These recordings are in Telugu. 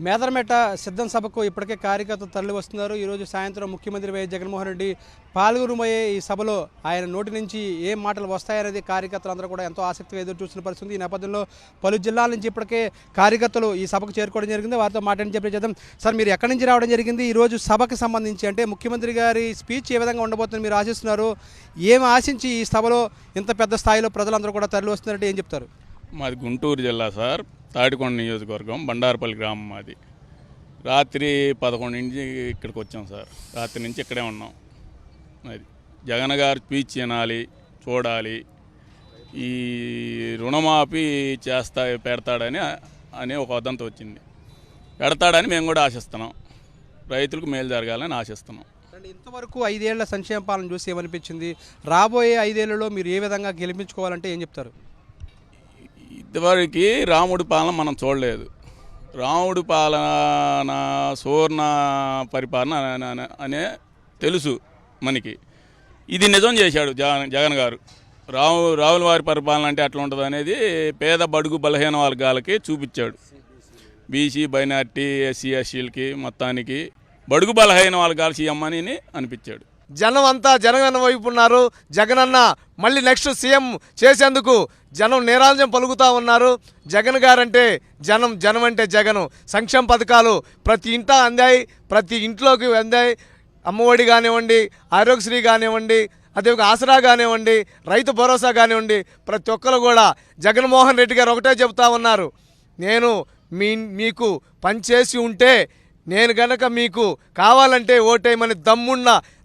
మేదరమెట్ట సిద్ధం సభకు ఇప్పటికే కార్యకర్తలు తరలి వస్తున్నారు. ఈరోజు సాయంత్రం ముఖ్యమంత్రి వైఎస్ జగన్మోహన్ రెడ్డి పాల్గొనబోయే ఈ సభలో ఆయన నోటి నుంచి ఏం మాటలు వస్తాయనేది కార్యకర్తలందరూ కూడా ఎంతో ఆసక్తిగా ఎదురు చూస్తున్న పరిస్థితి. ఈ నేపథ్యంలో పలు జిల్లాల నుంచి ఇప్పటికే కార్యకర్తలు ఈ సభకు చేరుకోవడం జరిగింది. వారితో మాట్లాడి చెప్పే చేద్దాం. సార్, మీరు ఎక్కడి నుంచి రావడం జరిగింది? ఈరోజు సభకు సంబంధించి అంటే ముఖ్యమంత్రి గారి స్పీచ్ ఏ విధంగా ఉండబోతుంది మీరు ఆశిస్తున్నారు? ఏం ఆశించి ఈ సభలో ఇంత పెద్ద స్థాయిలో ప్రజలందరూ కూడా తరలి వస్తున్నారంటే ఏం చెప్తారు? మాది గుంటూరు జిల్లా సార్, తాడికొండ నియోజకవర్గం, బండారపల్లి గ్రామం మాది. రాత్రి 11 నుంచి ఇక్కడికి వచ్చాం సార్. రాత్రి నుంచి ఇక్కడే ఉన్నాం. అది జగన్ గారు స్పీచ్ వినాలి, చూడాలి. ఈ రుణమాఫీ పెడతాడని ఒక వదంతా వచ్చింది. పెడతాడని మేము కూడా ఆశిస్తున్నాం. రైతులకు మేలు జరగాలని ఆశిస్తున్నాం. ఇంతవరకు 5 ఏళ్ల సంక్షేమ పాలన చూసి ఏమనిపించింది? రాబోయే 5 ఏళ్లలో మీరు ఏ విధంగా గెలిపించుకోవాలంటే ఏం చెప్తారు? ఇంతవరకు రాముడి పాలన మనం చూడలేదు. రాముడి పాలన సువర్ణ పరిపాలన అనే తెలుసు మనకి. ఇది నిజం చేశాడు జగన్ గారు. రావుల వారి పరిపాలన అంటే అట్లా ఉంటుంది అనేది పేద బడుగు బలహీన వర్గాలకి చూపించాడు. బీసీ మైనార్టీ ఎస్సీ ఎస్సీలకి మొత్తానికి బడుగు బలహీన వర్గాలు సీఎం అని అనిపించాడు. జనం అంతా జగన్ వైపు ఉన్నారు. జగన్ అన్న మళ్ళీ నెక్స్ట్ సీఎం చేసేందుకు జనం నీరాజం పలుకుతూ ఉన్నారు. జగన్ గారంటే జనం, జనం అంటే జగను. సంక్షేమ పథకాలు ప్రతి ఇంటా అందాయి, ప్రతి ఇంట్లోకి అందాయి. అమ్మఒడి కానివ్వండి, ఆరోగ్యశ్రీ కానివ్వండి, అదేవిధంగా ఆసరా కానివ్వండి, రైతు భరోసా కానివ్వండి, ప్రతి ఒక్కరు కూడా జగన్మోహన్ రెడ్డి గారు ఒకటే చెబుతా ఉన్నారు, నేను మీకు పనిచేసి ఉంటే నేను గనక మీకు కావాలంటే ఓటేయమని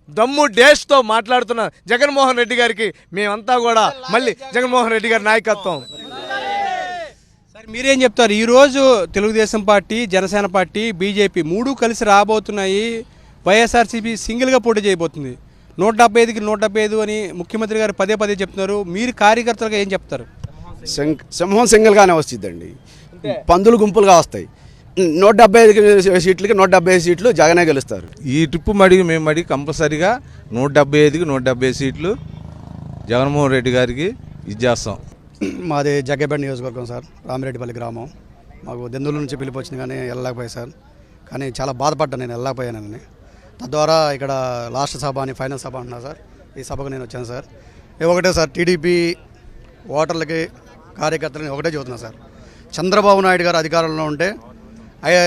దమ్ము డేష్తో మాట్లాడుతున్న జగన్మోహన్ రెడ్డి గారికి మేమంతా కూడా మళ్ళీ జగన్మోహన్ రెడ్డి గారి నాయకత్వం. సార్, మీరేం చెప్తారు? ఈరోజు Telugu Desam party, Janasena party, BJP 3 కలిసి రాబోతున్నాయి. వైఎస్ఆర్సీపీ సింగిల్గా పోటీ చేయబోతుంది. 175కి 175 అని ముఖ్యమంత్రి గారు పదే చెప్తున్నారు. మీరు కార్యకర్తలుగా ఏం చెప్తారు? సింహం సింగిల్గానే వస్తుందండి. పందులు గుంపులుగా వస్తాయి. 175 సీట్లకి 175 సీట్లు జగనే గెలుస్తారు. ఈ ట్రిప్పు మేము కంపల్సరీగా 175కి 170 సీట్లు జగన్మోహన్ రెడ్డి గారికి ఇచ్చేస్తాం. మాది జగ్గేపేట నియోజకవర్గం సార్, రామిరెడ్డిపల్లి గ్రామం. మాకు దెందుల నుంచి పిలుపు వచ్చింది కానీ వెళ్ళలేకపోయాయి సార్. కానీ చాలా బాధపడ్డాను, నేను వెళ్ళలేకపోయానని. తద్వారా ఇక్కడ లాస్ట్ సభ అని ఫైనల్ సభ అంటున్నా సార్. ఈ సభకు నేను వచ్చాను సార్. ఒకటే సార్, టీడీపీ ఓటర్లకి కార్యకర్తలని ఒకటే చెబుతున్నా సార్, చంద్రబాబు నాయుడు గారు అధికారంలో ఉంటే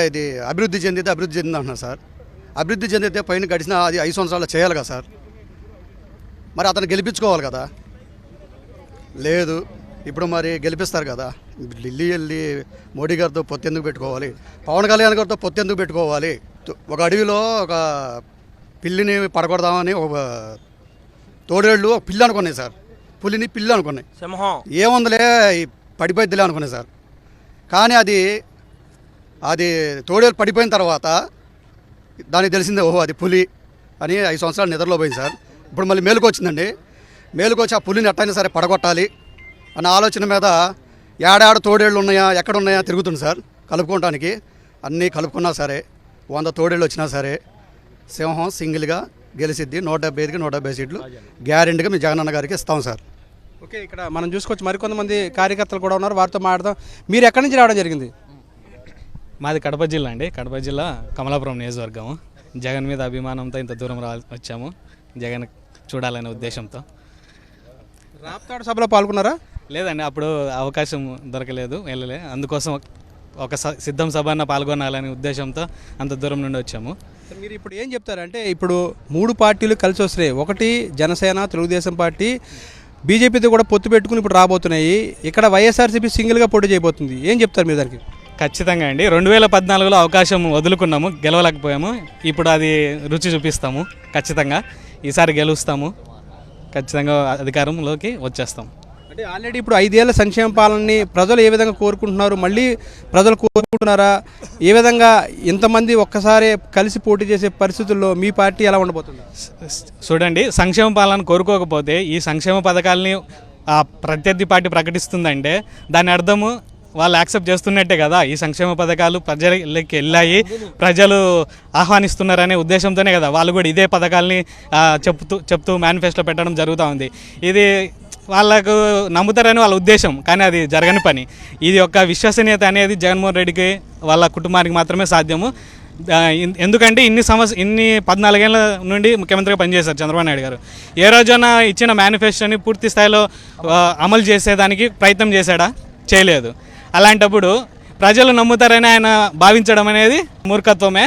ఇది అభివృద్ధి చెందింది అంటున్నారు సార్. అభివృద్ధి చెందితే పైన గడిచిన అది 5 సంవత్సరాలు చేయాలి కదా సార్. మరి అతను గెలిపించుకోవాలి కదా. లేదు, ఇప్పుడు మరి గెలిపిస్తారు కదా. ఢిల్లీ వెళ్ళి మోడీ గారితో పొత్తు ఎందుకు పెట్టుకోవాలి? పవన్ కళ్యాణ్ గారితో పొత్తు ఎందుకు పెట్టుకోవాలి? ఒక అడవిలో ఒక పిల్లిని పడగొడదామని ఒక తోడేళ్ళు ఒక పిల్లి అనుకున్నాయి సార్. పులిని పిల్లి అనుకున్నాయి. ఏముందిలే పడిపోయిద్దిలే అనుకున్నాయి సార్. కానీ అది తోడేలు పడిపోయిన తర్వాత దానికి తెలిసిందే, ఓహో అది పులి అని 5 సంవత్సరాలు నిద్రలో పోయింది సార్. ఇప్పుడు మళ్ళీ మేలుకొచ్చిందండి. మేలుకొచ్చి ఆ పులిని ఎట్టయినా సరే పడగొట్టాలి అన్న ఆలోచన మీద ఏడాడు తోడేళ్ళు ఉన్నాయా, ఎక్కడున్నాయా తిరుగుతుంది సార్ కలుపుకోవటానికి. అన్నీ కలుపుకున్నా సరే 100 తోడేళ్ళు వచ్చినా సరే సింహం సింగిల్గా గెలిసిద్ది. 175కి 170 సీట్లు గ్యారెంటీగా మీ జగనన్న గారికి ఇస్తాం సార్. ఓకే, ఇక్కడ మనం చూసుకోవచ్చు మరికొంతమంది కార్యకర్తలు కూడా ఉన్నారు, వారితో మాట్లాడదాం. మీరు ఎక్కడి నుంచి రావడం జరిగింది? మాది కడప జిల్లా అండి. కడప జిల్లా కమలాపురం నియోజకవర్గము. జగన్ మీద అభిమానంతో ఇంత దూరం వచ్చాము, జగన్ చూడాలనే ఉద్దేశంతో. రాప్తాడు సభలో పాల్గొన్నారా? లేదండి, అప్పుడు అవకాశం దొరకలేదు, వెళ్ళలే. అందుకోసం ఒక సిద్ధం సభ అన్న పాల్గొనాలనే ఉద్దేశంతో అంత దూరం నుండి వచ్చాము. మీరు ఇప్పుడు ఏం చెప్తారంటే, ఇప్పుడు 3 పార్టీలు కలిసి వస్తున్నాయి. ఒకటి జనసేన, తెలుగుదేశం పార్టీ, బీజేపీతో కూడా పొత్తు పెట్టుకుని ఇప్పుడు రాబోతున్నాయి. ఇక్కడ వైఎస్ఆర్సీపీ సింగిల్గా పోటీ చేయబోతుంది. ఏం చెప్తారు మీరు దానికి? ఖచ్చితంగా అండి. 2014లో అవకాశం వదులుకున్నాము, గెలవలేకపోయాము. ఇప్పుడు అది రుచి చూపిస్తాము. ఖచ్చితంగా ఈసారి గెలుస్తాము. ఖచ్చితంగా అధికారంలోకి వచ్చేస్తాం. అంటే ఆల్రెడీ ఇప్పుడు 5 ఏళ్ల సంక్షేమ పాలనని ప్రజలు ఏ విధంగా కోరుకుంటున్నారు? మళ్ళీ ప్రజలు కోరుకుంటున్నారా? ఏ విధంగా ఇంతమంది ఒక్కసారి కలిసి పోటీ చేసే పరిస్థితుల్లో మీ పార్టీ ఎలా ఉండబోతుంది? చూడండి, సంక్షేమ పాలన కోరుకోకపోతే ఈ సంక్షేమ పథకాలని ప్రత్యర్థి పార్టీ ప్రకటిస్తుందంటే దాని అర్థము వాళ్ళు యాక్సెప్ట్ చేస్తున్నట్టే కదా. ఈ సంక్షేమ పథకాలు ప్రజలకి వెళ్ళాయి, ప్రజలు ఆహ్వానిస్తున్నారనే ఉద్దేశంతోనే కదా వాళ్ళు కూడా ఇదే పథకాలని చెప్తూ మేనిఫెస్టోలో పెట్టడం జరుగుతూ ఉంది. ఇది వాళ్ళకు నమ్ముతారని వాళ్ళ ఉద్దేశం, కానీ అది జరగని పని. ఇది ఒక విశ్వసనీయత అనేది జగన్మోహన్ రెడ్డికి వాళ్ళ కుటుంబానికి మాత్రమే సాధ్యము. ఎందుకంటే ఇన్ని 14 ఏళ్ళ నుండి ముఖ్యమంత్రిగా పనిచేశారు చంద్రబాబు నాయుడు గారు. ఏ రోజున ఇచ్చిన మేనిఫెస్టోని పూర్తి స్థాయిలో అమలు చేసేదానికి ప్రయత్నం చేశాడా? చేయలేదు. అలాంటప్పుడు ప్రజలు నమ్ముతారని ఆయన భావించడం అనేది మూర్ఖత్వమే.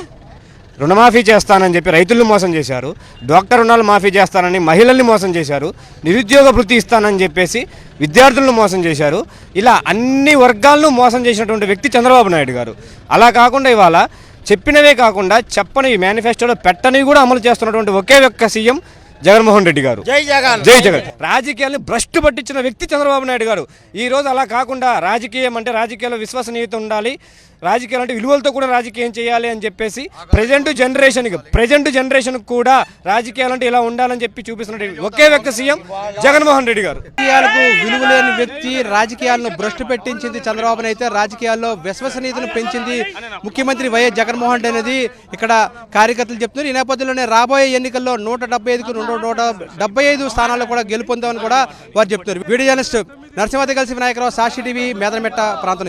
రుణమాఫీ చేస్తానని చెప్పి రైతులను మోసం చేశారు, డాక్టర్ రుణాలు మాఫీ చేస్తానని మహిళల్ని మోసం చేశారు, నిరుద్యోగ వృత్తి ఇస్తానని చెప్పేసి విద్యార్థులను మోసం చేశారు. ఇలా అన్ని వర్గాలను మోసం చేసినటువంటి వ్యక్తి చంద్రబాబు నాయుడు గారు. అలా కాకుండా ఇవాళ చెప్పినవే కాకుండా చెప్పని మేనిఫెస్టోలో పెట్టని కూడా అమలు చేస్తున్నటువంటి ఒకే ఒక్క సీఎం జగన్మోహన్ రెడ్డి గారు. జై జగన్, జై జగన్. రాజకీయాన్ని భ్రష్టు పట్టించిన వ్యక్తి చంద్రబాబు నాయుడు గారు. ఈ రోజు అలా కాకుండా రాజకీయం అంటే రాజకీయాల్లో విశ్వసనీయత ఉండాలి, రాజకీయాలు అంటే విలువలతో కూడా రాజకీయం చేయాలి అని చెప్పేసి ప్రజెంట్ జనరేషన్ కూడా రాజకీయాలు అంటే ఇలా ఉండాలని చెప్పి చూపిస్తున్న ఒకే ఒక్క సీఎం జగన్మోహన్ రెడ్డి గారు. రాజకీయాలకు విలువలేని వ్యక్తి, రాజకీయాలను భ్రష్టు పెట్టించింది చంద్రబాబును అయితే రాజకీయాల్లో విశ్వసనీయతను పెంచింది ముఖ్యమంత్రి వైఎస్ జగన్మోహన్ రెడ్డి అనేది ఇక్కడ కార్యకర్తలు చెప్తున్నారు. ఈ నేపథ్యంలోనే రాబోయే ఎన్నికల్లో 175కు 175 స్థానాల్లో కూడా గెలుపొందామని కూడా వారు చెప్తున్నారు. వీడియో జర్నలిస్ట్ నరసింహతో కలిసి వినాయకరావు, సాక్షి టీవీ, మేదరమెట్ట ప్రాంతం నుంచి.